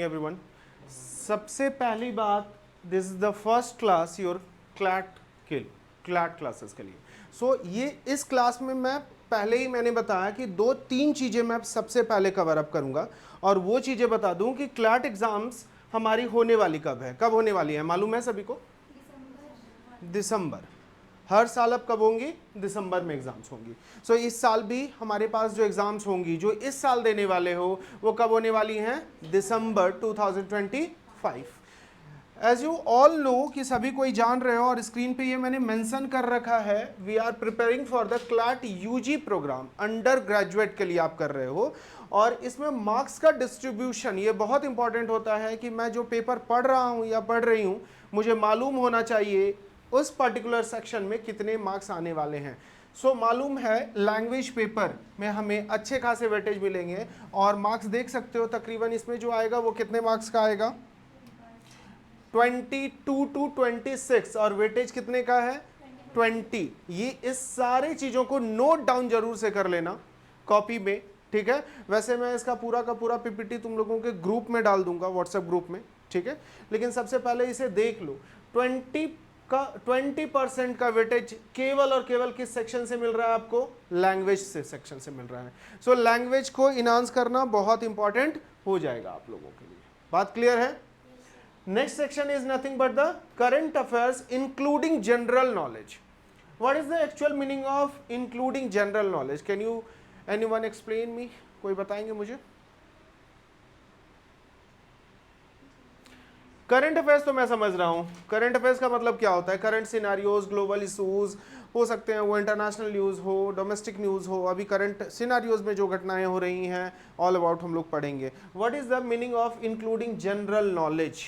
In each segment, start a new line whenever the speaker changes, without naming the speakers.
Everyone, सबसे पहली बात, this is the first class your CLAT classes के लिए। सो ये इस क्लास में मैं पहले ही मैंने बताया कि दो तीन चीज़ें मैं सबसे पहले कवर अप करूंगा और वो चीज़ें बता दूं कि क्लैट एग्जाम्स हमारी होने वाली कब है, कब होने वाली है मालूम है सभी को? दिसंबर। हर साल अब कब होंगी? दिसंबर में एग्जाम्स होंगी। सो इस साल भी हमारे पास जो एग्जाम्स होंगी जो इस साल देने वाले हो वो कब होने वाली हैं? दिसंबर 2025। एज यू ऑल नो कि सभी कोई जान रहे हो और स्क्रीन पे ये मैंने मेंशन कर रखा है, we are preparing for the CLAT UG programme, undergraduate के लिए आप कर रहे हो। और इसमें मार्क्स का डिस्ट्रीब्यूशन ये बहुत इंपॉर्टेंट होता है कि मैं जो पेपर पढ़ रहा हूँ या पढ़ रही हूँ मुझे मालूम होना चाहिए उस पर्टिकुलर सेक्शन में कितने मार्क्स आने वाले हैं। सो मालूम है लैंग्वेज पेपर में हमें अच्छे खासे वेटेज मिलेंगे और मार्क्स देख सकते हो तकरीबन इसमें जो आएगा वो कितने मार्क्स का आएगा? 22 to 26 और वेटेज कितने का है? 20। ये इस सारे चीज़ों को नोट डाउन जरूर से कर लेना कॉपी में, ठीक है? वैसे मैं इसका पूरा का पूरा पीपीटी तुम लोगों के ग्रुप में डाल दूंगा, व्हाट्सएप ग्रुप में, ठीक है? लेकिन सबसे पहले इसे देख लो। 20% का वेटेज केवल और केवल किस सेक्शन से मिल रहा है आपको? लैंग्वेज से सेक्शन से मिल रहा है। सो लैंग्वेज को इनहांस करना बहुत इंपॉर्टेंट हो जाएगा आप लोगों के लिए। बात क्लियर है? Next section is nothing but the current affairs including general knowledge. What is the actual meaning of including general knowledge? Can you anyone explain me? कोई बताएंगे मुझे? करंट अफेयर्स तो मैं समझ रहा हूँ। करंट अफेयर्स का मतलब क्या होता है? करंट सिनारियोज, ग्लोबल इशूज हो सकते हैं, वो इंटरनेशनल न्यूज़ हो, डोमेस्टिक न्यूज़ हो, अभी करंट सिनारियोज में जो घटनाएं हो रही हैं ऑल अबाउट हम लोग पढ़ेंगे। What is the meaning of including general knowledge?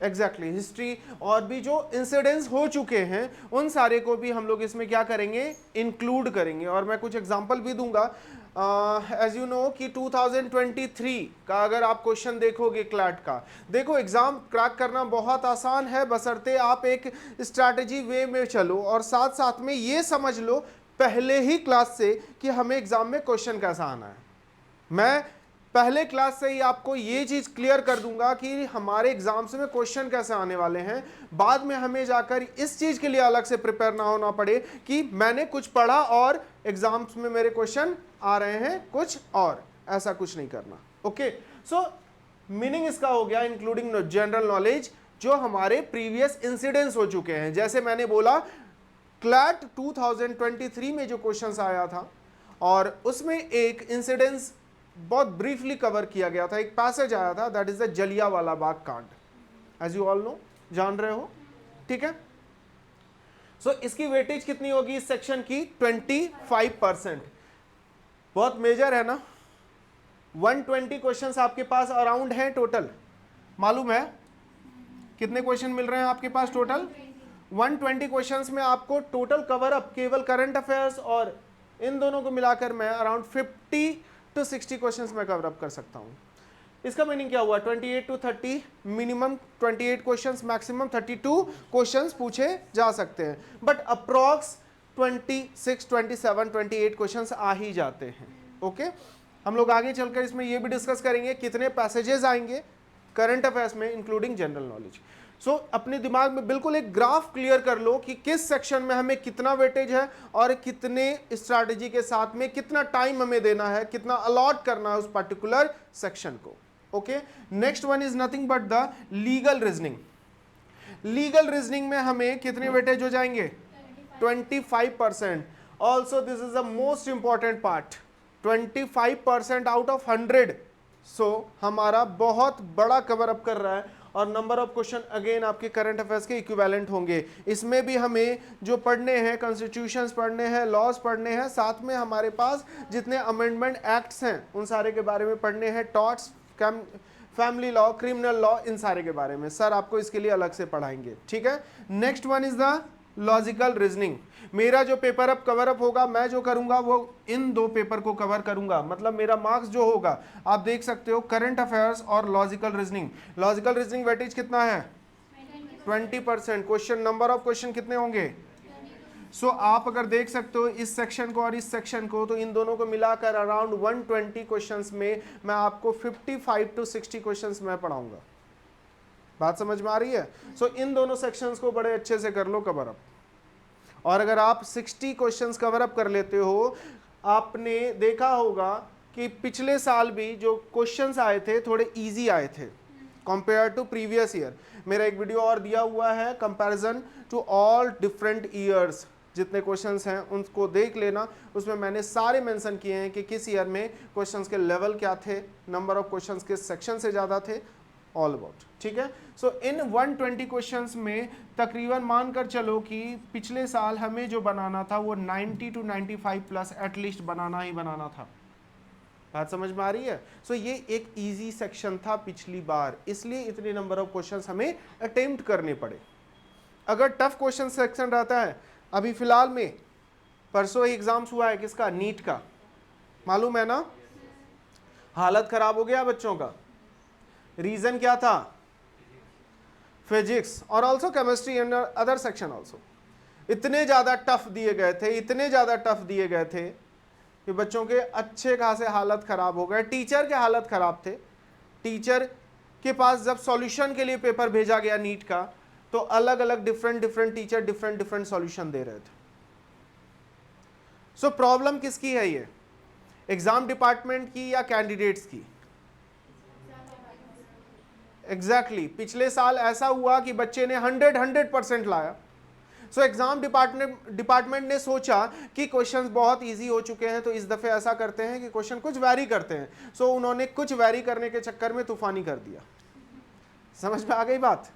Exactly history और भी जो इंसिडेंट्स हो चुके हैं उन सारे को भी हम लोग इसमें क्या करेंगे? इंक्लूड करेंगे। और मैं कुछ एग्जांपल भी दूंगा। एज यू नो कि 2023 का अगर आप क्वेश्चन देखोगे क्लैट का, देखो एग्जाम क्रैक करना बहुत आसान है बशर्ते आप एक स्ट्रैटेजी वे में चलो और साथ साथ में ये समझ लो पहले ही क्लास से कि हमें एग्जाम में क्वेश्चन कैसा आना है। मैं पहले क्लास से ही आपको ये चीज क्लियर कर दूंगा कि हमारे एग्जाम्स में क्वेश्चन कैसे आने वाले हैं। बाद में हमें जाकर इस चीज के लिए अलग से प्रिपेयर ना होना पड़े कि मैंने कुछ पढ़ा और एग्जाम्स में मेरे क्वेश्चन आ रहे हैं कुछ और, ऐसा कुछ नहीं करना। ओके, सो मीनिंग इसका हो गया इंक्लूडिंग जनरल नॉलेज जो हमारे प्रीवियस इंसिडेंट्स हो चुके हैं। जैसे मैंने बोला क्लैट 2023 में जो क्वेश्चन आया था और उसमें एक इंसिडेंस बहुत ब्रीफली कवर किया गया था, एक पैसेज आया था, that is the Jallianwala Bagh कांड। एज यू ऑल नो, जान रहे हो, ठीक है? सो इसकी वेटेज कितनी होगी इस सेक्शन की? 25%। बहुत मेजर है ना। 120 क्वेश्चंस आपके पास अराउंड हैं टोटल। मालूम है कितने क्वेश्चन मिल रहे हैं आपके पास टोटल? 120 क्वेश्चंस में आपको टोटल कवर अप केवल करंट अफेयर्स और इन दोनों को मिलाकर मैं अराउंड 50 to 60 क्वेश्चंस मैं कवर अप कर सकता हूं। इसका मीनिंग क्या हुआ? 28 to 30, minimum 28 questions, maximum 32 questions पूछे जा सकते हैं, बट अप्रॉक्स 26, 27, 28 क्वेश्चंस आ ही जाते हैं। ओके, हम लोग आगे चलकर इसमें यह भी डिस्कस करेंगे कितने पैसेजेस आएंगे करंट अफेयर्स में इंक्लूडिंग जनरल नॉलेज। सो अपने दिमाग में बिल्कुल एक ग्राफ क्लियर कर लो कि किस सेक्शन में हमें कितना वेटेज है और कितने स्ट्रैटेजी के साथ में कितना टाइम हमें देना है, कितना अलॉट करना है उस पर्टिकुलर सेक्शन को। Okay, next one is nothing but the legal reasoning. Legal reasoning में हमें कितने वेटेज हो जाएंगे? 25%। Also this is the most important part, 25% out of 100। सो हमारा बहुत बड़ा कवर अप कर रहा है और नंबर ऑफ क्वेश्चन अगेन आपके करंट अफेयर्स के इक्विवेलेंट होंगे। इसमें भी हमें जो पढ़ने हैं, कॉन्स्टिट्यूशंस पढ़ने हैं, लॉज पढ़ने हैं, साथ में हमारे पास जितने अमेंडमेंट एक्ट्स हैं उन सारे के बारे में पढ़ने हैं, torts, family law, criminal law, इन सारे के बारे में सर आपको इसके लिए अलग से पढ़ाएंगे, ठीक है? Next one is the logical reasoning. मेरा जो पेपर अप कवर अप होगा, मैं जो करूंगा वो इन दो पेपर को कवर करूंगा, मतलब मेरा मार्क्स जो होगा आप देख सकते हो करंट अफेयर्स और logical reasoning. Logical reasoning weightage कितना है? 20%। क्वेश्चन, नंबर ऑफ क्वेश्चन कितने होंगे? सो आप अगर देख सकते हो इस सेक्शन को और इस सेक्शन को, तो इन दोनों को मिलाकर अराउंड 120 क्वेश्चंस में मैं आपको 55 to 60 क्वेश्चंस मैं पढ़ाऊंगा। बात समझ में आ रही है? सो इन दोनों सेक्शंस को बड़े अच्छे से कर लो कवर अप, और अगर आप 60 क्वेश्चंस कवर अप कर लेते हो, आपने देखा होगा कि पिछले साल भी जो क्वेश्चंस आए थे थोड़े इजी आए थे कंपेयर टू प्रीवियस ईयर। मेरा एक वीडियो और दिया हुआ है, comparison to all different years, जितने क्वेश्चंस हैं उनको देख लेना। उसमें मैंने सारे मेंशन किए हैं कि किस ईयर में क्वेश्चंस के लेवल क्या थे, नंबर ऑफ क्वेश्चंस किस सेक्शन से ज़्यादा थे, ऑल अबाउट। ठीक है, सो इन 120 क्वेश्चंस में तकरीबन मानकर चलो कि पिछले साल हमें जो बनाना था वो 90 to 95 प्लस एटलीस्ट बनाना ही बनाना था। बात समझ में आ रही है? सो ये एक इजी सेक्शन था पिछली बार, इसलिए इतने नंबर ऑफ क्वेश्चंस हमें अटेम्प्ट करने पड़े। अगर टफ क्वेश्चन सेक्शन रहता है, अभी फिलहाल में परसों एग्जाम्स हुआ है किसका, नीट का, मालूम है ना? हालत खराब हो गया बच्चों का। रीजन क्या था? फिजिक्स और also chemistry and other section also इतने ज्यादा टफ दिए गए थे, इतने ज्यादा टफ दिए गए थे कि बच्चों के अच्छे खासे हालत खराब हो गए। टीचर के हालत खराब थे। टीचर के पास जब सॉल्यूशन के लिए पेपर भेजा गया नीट का, तो अलग अलग डिफरेंट टीचर डिफरेंट सॉल्यूशन दे रहे थे। सो प्रॉब्लम किसकी है ये, एग्जाम डिपार्टमेंट की या कैंडिडेट्स की? एग्जैक्टली पिछले साल ऐसा हुआ कि बच्चे ने 100% लाया। सो एग्जाम डिपार्टमेंट ने सोचा कि क्वेश्चंस बहुत इजी हो चुके हैं, तो इस दफे ऐसा करते हैं कि क्वेश्चन कुछ वैरी करते हैं। सो उन्होंने कुछ वैरी करने के चक्कर में तूफानी कर दिया। समझ में आ गई बात?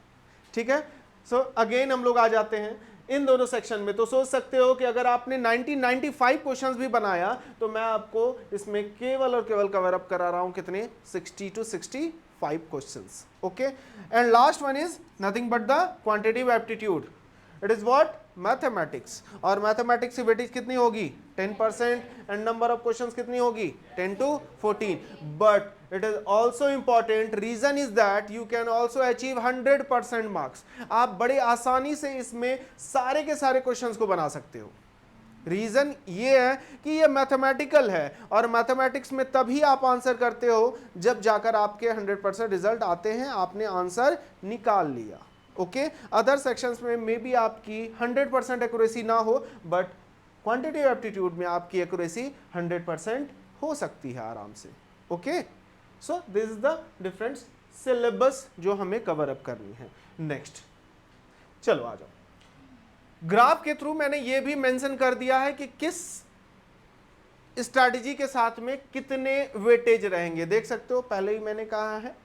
ठीक है, सो अगेन हम लोग आ जाते हैं इन दोनों सेक्शन में। तो सोच सकते हो कि अगर आपने 95 क्वेश्चंस भी बनाया, तो मैं आपको इसमें केवल और केवल कवर अप करा रहा हूं कितने, 60 to 65 questions. Okay, and last one is nothing but the quantitative aptitude. It is what, mathematics. और मैथमेटिक्स की वेटेज कितनी होगी, 10%, एंड नंबर ऑफ क्वेश्चंस कितनी होगी, 10 to 14। But it is also important, reason is that you can also achieve 100% marks. आप बड़े आसानी से इसमें सारे के सारे क्वेश्चंस को बना सकते हो। रीजन ये है कि ये मैथमेटिकल है, और मैथमेटिक्स में तभी आप आंसर करते हो जब जाकर आपके 100% रिजल्ट आते हैं, आपने आंसर निकाल लिया। ओके, अदर सेक्शंस में मे बी आपकी 100% एक्यूरेसी ना हो, बट क्वांटिटेटिव एप्टीट्यूड में आपकी एक्यूरेसी 100% हो सकती है आराम से। Okay, so this is the different syllabus जो हमें कवर अप करनी है। नेक्स्ट चलो आ जाओ। ग्राफ के थ्रू मैंने ये भी मेंशन कर दिया है कि किस स्ट्रैटेजी के साथ में कितने वेटेज रहेंगे। देख सकते हो, पहले ही मैंने कहा है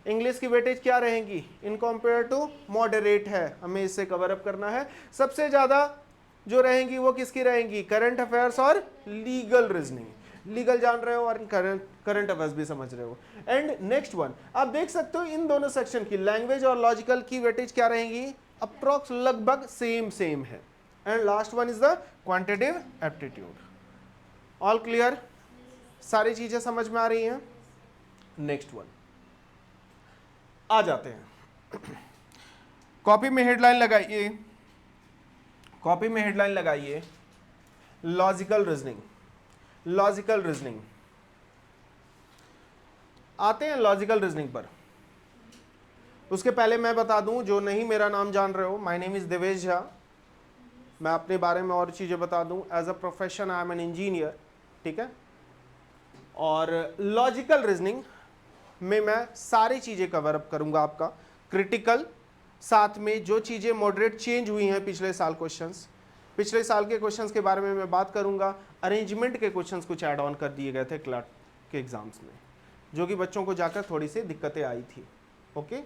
इंग्लिश की वेटेज क्या रहेंगी, इन कंपेयर टू मॉडरेट है, हमें इससे कवर अप करना है। सबसे ज्यादा जो रहेंगी वो किसकी रहेंगी, करंट अफेयर्स और लीगल रीजनिंग। लीगल जान रहे हो और करंट अफेयर्स भी समझ रहे हो। एंड नेक्स्ट वन आप देख सकते हो, इन दोनों सेक्शन की लैंग्वेज और लॉजिकल की वेटेज क्या रहेंगी, अप्रोक्स लगभग सेम है। And last one is the quantitative aptitude. All clear, सारी चीजें समझ में आ रही हैं? नेक्स्ट वन आ जाते हैं। कॉपी में हेडलाइन लगाइए, कॉपी में हेडलाइन लगाइए, लॉजिकल रीजनिंग। लॉजिकल रीजनिंग आते हैं लॉजिकल रीजनिंग पर। उसके पहले मैं बता दूं, जो नहीं मेरा नाम जान रहे हो, my name is Devesh Jha. मैं अपने बारे में और चीज़ें बता दूं। As a profession I am an engineer, ठीक है। और लॉजिकल रीजनिंग में मैं सारी चीज़ें कवर अप करूंगा आपका, क्रिटिकल, साथ में जो चीज़ें मॉडरेट चेंज हुई हैं पिछले साल क्वेश्चंस, पिछले साल के क्वेश्चंस के बारे में मैं बात करूंगा। अरेंजमेंट के क्वेश्चंस कुछ ऐड ऑन कर दिए गए थे क्लर्क के एग्जाम्स में, जो कि बच्चों को जाकर थोड़ी सी दिक्कतें आई थी। ओके,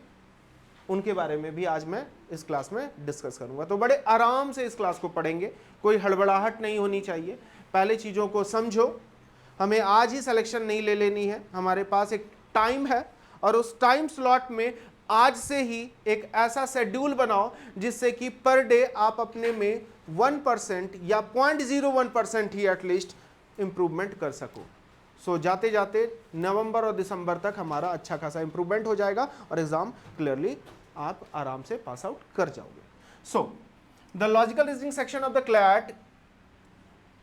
उनके बारे में भी आज मैं इस क्लास में डिस्कस करूंगा। तो बड़े आराम से इस क्लास को पढ़ेंगे, कोई हड़बड़ाहट नहीं होनी चाहिए। पहले चीज़ों को समझो, हमें आज ही सिलेक्शन नहीं ले लेनी है, हमारे पास एक टाइम है, और उस टाइम स्लॉट में आज से ही एक ऐसा शेड्यूल बनाओ जिससे कि पर डे आप अपने में 1% या 0.01% ही एटलीस्ट इंप्रूवमेंट कर सको। सो जाते जाते नवंबर और दिसंबर तक हमारा अच्छा खासा इंप्रूवमेंट हो जाएगा और एग्जाम क्लियरली आप आराम से पास आउट कर जाओगे। So the logical reasoning section of the CLAT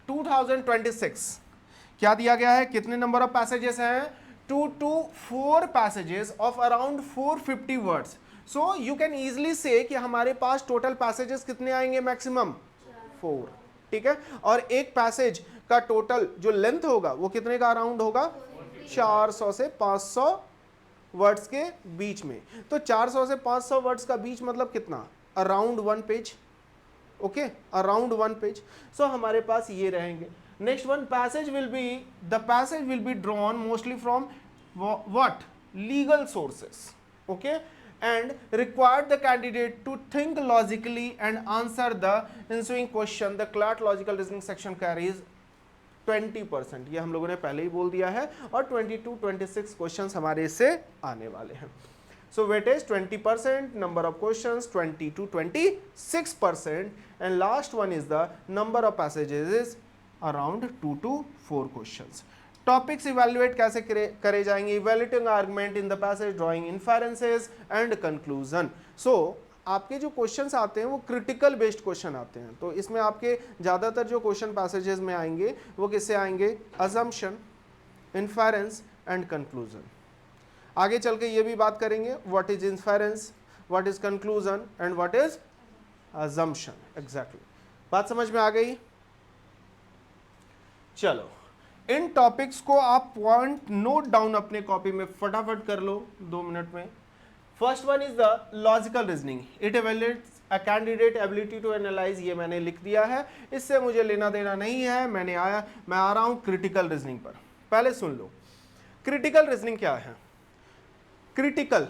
2026 क्या दिया गया है, कितने नंबर ऑफ पैसेजेस हैं, 2 to 4 passages of around 450 words. So you can easily से कि हमारे पास टोटल पैसेजेस कितने आएंगे, मैक्सिमम 4. ठीक है, और एक पैसेज का टोटल जो लेंथ होगा वो कितने का अराउंड होगा, 400 से 500 वर्ड्स के बीच में. तो 400 से 500 वर्ड्स का बीच मतलब कितना, around 1 page. Okay, around 1 page. So हमारे पास ये रहेंगे. Next one, passage will be drawn mostly from what, legal sources. Okay, and required the candidate to think logically and answer the ensuing question. The CLAT logical reasoning section carries 20%. ये हम लोगों ने पहले ही बोल दिया है, और 22-26 क्वेश्चंस हमारे इससे आने वाले हैं. So weightage 20%, number of questions 20 to 26%, and last one is the number of passages is around 2 to 4 questions. Topics evaluate कैसे करे जाएंगे, evaluating argument in the passage, drawing inferences and conclusion. So आपके जो क्वेश्चंस आते हैं वो critical based question आते हैं. तो इसमें आपके ज़्यादातर जो क्वेश्चन पैसेजेस में आएंगे वो किससे आएंगे, अजम्पशन, इन्फेरेंस एंड कंक्लूजन. आगे चल के ये भी बात करेंगे what is inference, what is conclusion and what is assumption. Exactly, बात समझ में आ गई. चलो, इन टॉपिक्स को आप पॉइंट नोट डाउन अपने कॉपी में फटाफट कर लो 2 मिनट में. First one is the logical reasoning. It evaluates a candidate ability to analyse. ये मैंने लिख दिया है, इससे मुझे लेना देना नहीं है. मैं आ रहा हूं क्रिटिकल रीजनिंग पर. पहले सुन लो क्रिटिकल रीजनिंग क्या है. क्रिटिकल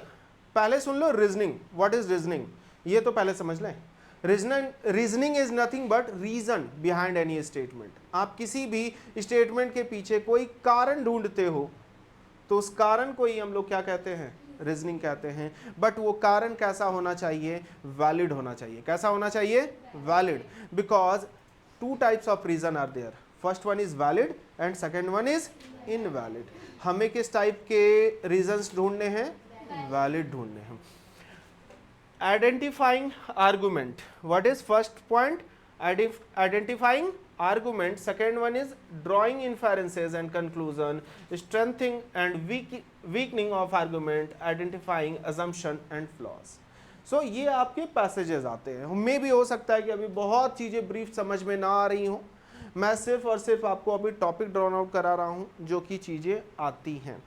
पहले सुन लो. रीजनिंग, व्हाट इज रीजनिंग, ये तो पहले समझ लें. Reasoning is nothing but reason behind any statement. आप किसी भी स्टेटमेंट के पीछे कोई कारण ढूंढते हो तो उस कारण को ही हम लोग क्या कहते हैं, रीजनिंग कहते हैं. बट वो कारण कैसा होना चाहिए, वैलिड होना चाहिए. कैसा होना चाहिए, valid. Because 2 types of reason are there. First one is valid and second one is invalid. हमें किस टाइप के रीजंस ढूंढने हैं, वैलिड ढूंढने हैं. Identifying argument. What is first point? Identifying argument. Second one is drawing inferences and conclusion. Strengthening and weakening of argument. Identifying assumption and flaws. So ये आपके passages आते हैं. मे भी हो सकता है कि अभी बहुत चीज़ें ब्रीफ समझ में ना आ रही हों. मैं सिर्फ और सिर्फ आपको अभी टॉपिक ड्रॉन आउट करा रहा हूँ जो कि चीज़ें आती हैं.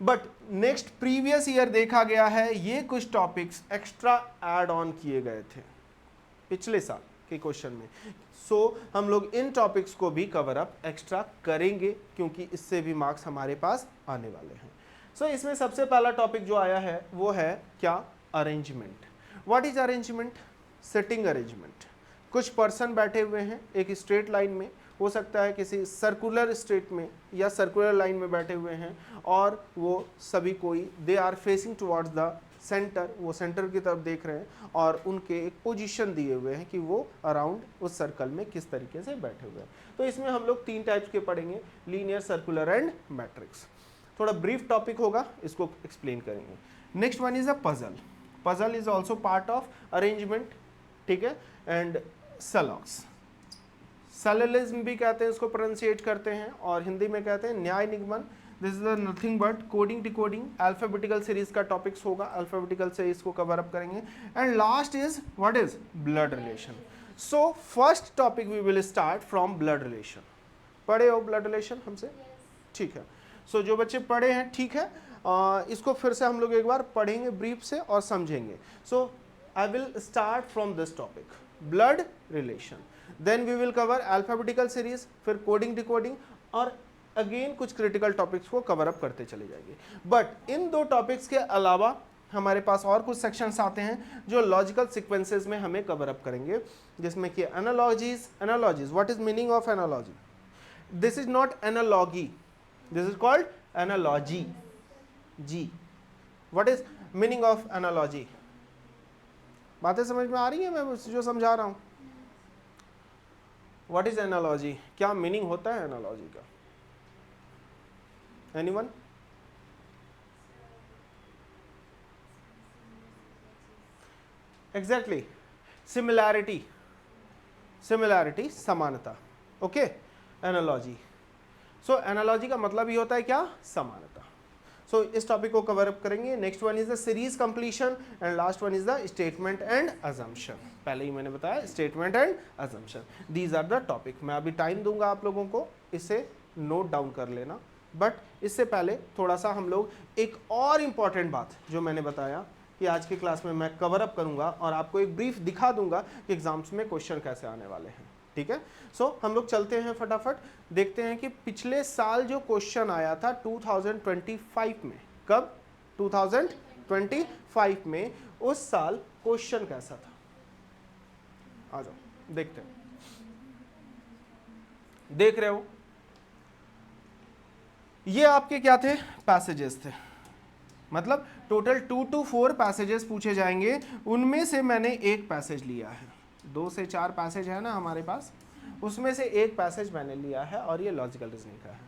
बट नेक्स्ट प्रीवियस ईयर देखा गया है ये कुछ टॉपिक्स एक्स्ट्रा ऐड ऑन किए गए थे पिछले साल के क्वेश्चन में. सो हम लोग इन टॉपिक्स को भी कवर अप एक्स्ट्रा करेंगे क्योंकि इससे भी मार्क्स हमारे पास आने वाले हैं. सो इसमें सबसे पहला टॉपिक जो आया है वो है क्या, arrangement. What is arrangement, sitting arrangement. कुछ पर्सन बैठे हुए हैं एक स्ट्रेट लाइन में, हो सकता है किसी सर्कुलर स्ट्रेट में या सर्कुलर लाइन में बैठे हुए हैं, और वो सभी कोई they are facing towards the centre, वो सेंटर की तरफ देख रहे हैं और उनके एक पोजीशन दिए हुए हैं कि वो अराउंड उस सर्कल में किस तरीके से बैठे हुए हैं. तो इसमें हम लोग 3 टाइप्स के पढ़ेंगे, लीनियर, सर्कुलर एंड मैट्रिक्स. थोड़ा ब्रीफ टॉपिक होगा, इसको एक्सप्लेन करेंगे. Next one is a puzzle. Puzzle is also part of arrangement. ठीक है, एंड सलॉक्स, सैललिज्म भी कहते हैं, इसको प्रोनाउंसिएट करते हैं, और हिंदी में कहते हैं न्याय निगमन. This is nothing but coding decoding. Alphabetical series का टॉपिक्स होगा, अल्फाबेटिकल से इसको कवर अप करेंगे. And last is what is blood relation. So first topic we will start from blood relation. पढ़े हो ब्लड रिलेशन हमसे, ठीक है. सो जो बच्चे पढ़े हैं ठीक है, इसको फिर से हम लोग एक बार पढ़ेंगे ब्रीफ से और समझेंगे. So I will start from this topic, blood relation. Then we will cover alphabetical series, फिर कोडिंग डिकोडिंग, और अगेन कुछ क्रिटिकल टॉपिक्स को कवर अप करते चले जाएंगे. बट इन 2 टॉपिक्स के अलावा हमारे पास और कुछ सेक्शंस आते हैं जो लॉजिकल सीक्वेंसेस में हमें कवर अप करेंगे, जिसमें कि analogies. Analogies, what is meaning of analogy. This is not analogy, this is called analogy. जी, what is meaning of analogy. बातें समझ में आ रही है मैं जो समझा रहा हूं. व्हाट इज एनालॉजी, क्या मीनिंग होता है एनालॉजी का. एनीवन. Exactly, similarity. सिमिलैरिटी, समानता, ओके, एनालॉजी। सो एनालॉजी का मतलब ही होता है क्या, समानता। सो इस टॉपिक को कवर अप करेंगे। Next one is the series completion and last one is the statement and assumption. पहले ही मैंने बताया statement and assumption, these are the topic. मैं अभी टाइम दूंगा आप लोगों को, इसे नोट डाउन कर लेना। बट इससे पहले थोड़ा सा हम लोग एक और इम्पॉर्टेंट बात जो मैंने बताया कि आज की क्लास में मैं कवर अप करूंगा और आपको एक ब्रीफ दिखा दूंगा कि एग्जाम्स में क्वेश्चन कैसे आने वाले हैं, ठीक है। सो हम लोग चलते हैं फटाफट, देखते हैं कि पिछले साल जो क्वेश्चन आया था 2025 में, कब, 2025 में, उस साल क्वेश्चन कैसा था। आ जाओ देखते हैं। देख रहे हो, ये आपके क्या थे, पैसेजेस थे। मतलब टोटल 2 to 4 पैसेजेस पूछे जाएंगे, उनमें से मैंने एक पैसेज लिया है। 2 से 4 पैसेज है ना हमारे पास, उसमें से एक पैसेज मैंने लिया है और ये लॉजिकल रीजनिंग का है।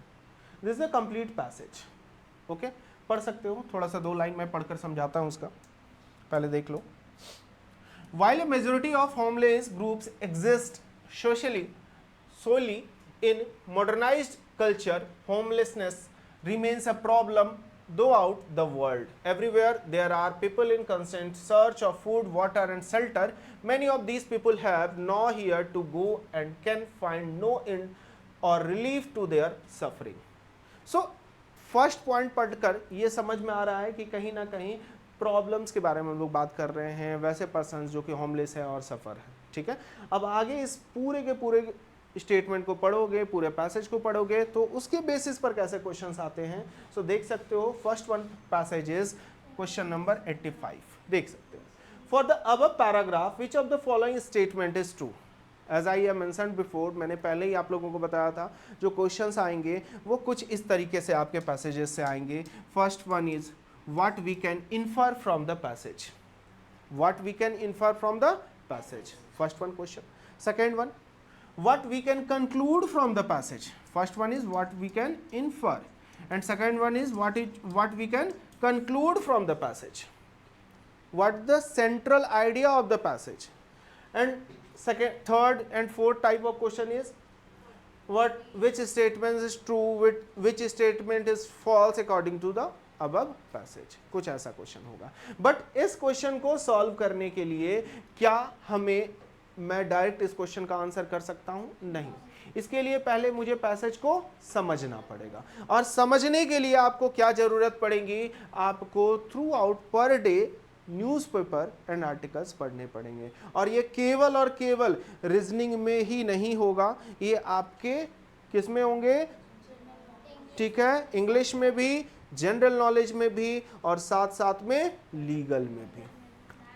This is a complete passage, okay. पढ़ सकते हो, थोड़ा सा 2 लाइन मैं पढ़कर समझाता हूँ उसका, पहले देख लो। While a majority of homeless groups exist socially, solely in modernized culture, homelessness remains a problem throughout the world. Everywhere there are people in constant search of food, water and shelter. Many of these people have nowhere to go and can find no end or relief to their suffering. So, first point पढ़कर ये समझ में आ रहा है कि कहीं ना कहीं प्रॉब्लम्स के बारे में हम लोग बात कर रहे हैं, वैसे पर्सन जो कि होमलेस है और सफ़र है, ठीक है। अब आगे इस पूरे के पूरे स्टेटमेंट को पढ़ोगे, पूरे पैसेज को पढ़ोगे, तो उसके बेसिस पर कैसे क्वेश्चंस आते हैं। सो देख सकते हो, first one passage is question number 85, देख सकते हो। For the above paragraph which of the following statement is true. As I have mentioned before, मैंने पहले ही आप लोगों को बताया था, जो क्वेश्चंस आएंगे वो कुछ इस तरीके से आपके पैसेजेस से आएंगे। First one is what we can infer from the passage, what we can infer from the passage, first one question. Second one, what we can conclude from the passage. First one is what we can infer and second one is what we can conclude from the passage, what the central idea of the passage. And second, third and fourth type of question is which statement is true, which statement is false according to the above passage, कुछ ऐसा question होगा। But इस question को solve करने के लिए क्या मैं डायरेक्ट इस क्वेश्चन का आंसर कर सकता हूं, नहीं। इसके लिए पहले मुझे पैसेज को समझना पड़ेगा और समझने के लिए आपको क्या जरूरत पड़ेगी, आपको through out per day newspaper and articles पढ़ने पड़ेंगे। और ये केवल और केवल रीजनिंग में ही नहीं होगा, ये आपके किस में होंगे, ठीक है, इंग्लिश में भी, जनरल नॉलेज में भी और साथ साथ में लीगल में भी,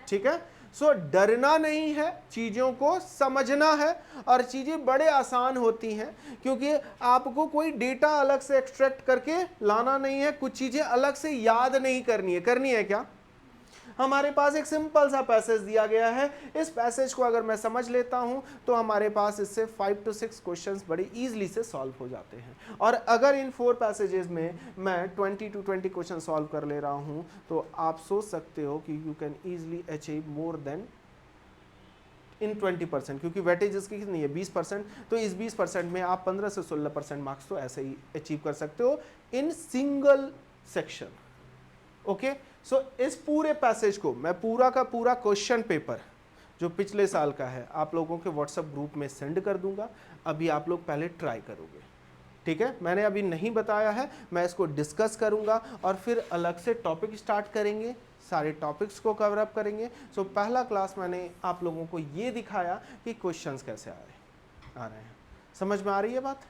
ठीक है। सो डरना नहीं है, चीज़ों को समझना है और चीज़ें बड़े आसान होती हैं क्योंकि आपको कोई डेटा अलग से एक्सट्रैक्ट करके लाना नहीं है, कुछ चीज़ें अलग से याद नहीं करनी है क्या। हमारे पास एक सिंपल सा पैसेज दिया गया है, इस पैसेज को अगर मैं समझ लेता हूं तो हमारे पास इससे 5 to 6 क्वेश्चंस बड़ी इजीली से सॉल्व हो जाते हैं। और अगर इन 4 पैसेजेस में मैं 20 to 20 क्वेश्चन सॉल्व कर ले रहा हूं तो आप सोच सकते हो कि you can easily achieve more than in 20%, क्योंकि वेटेज इसकी कितनी है, 20%, तो इस 20% में आप 15 से 16% मार्क्स तो ऐसे ही अचीव कर सकते हो इन सिंगल सेक्शन, ओके। सो इस पूरे पैसेज को मैं पूरा का पूरा क्वेश्चन पेपर जो पिछले साल का है आप लोगों के व्हाट्सएप ग्रुप में सेंड कर दूंगा। अभी आप लोग पहले ट्राई करोगे, ठीक है। मैंने अभी नहीं बताया है, मैं इसको डिस्कस करूंगा और फिर अलग से टॉपिक स्टार्ट करेंगे, सारे टॉपिक्स को कवर अप करेंगे। सो पहला क्लास मैंने आप लोगों को ये दिखाया कि क्वेश्चंस कैसे आ रहे हैं, समझ में आ रही है बात।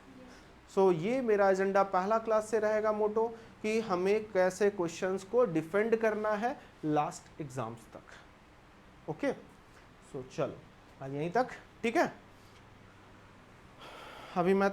सो ये मेरा एजेंडा पहला क्लास से रहेगा मोटो कि हमें कैसे क्वेश्चंस को डिफेंड करना है लास्ट एग्जाम्स तक, ओके। सो चलो आज यहीं तक, ठीक है। अभी मैं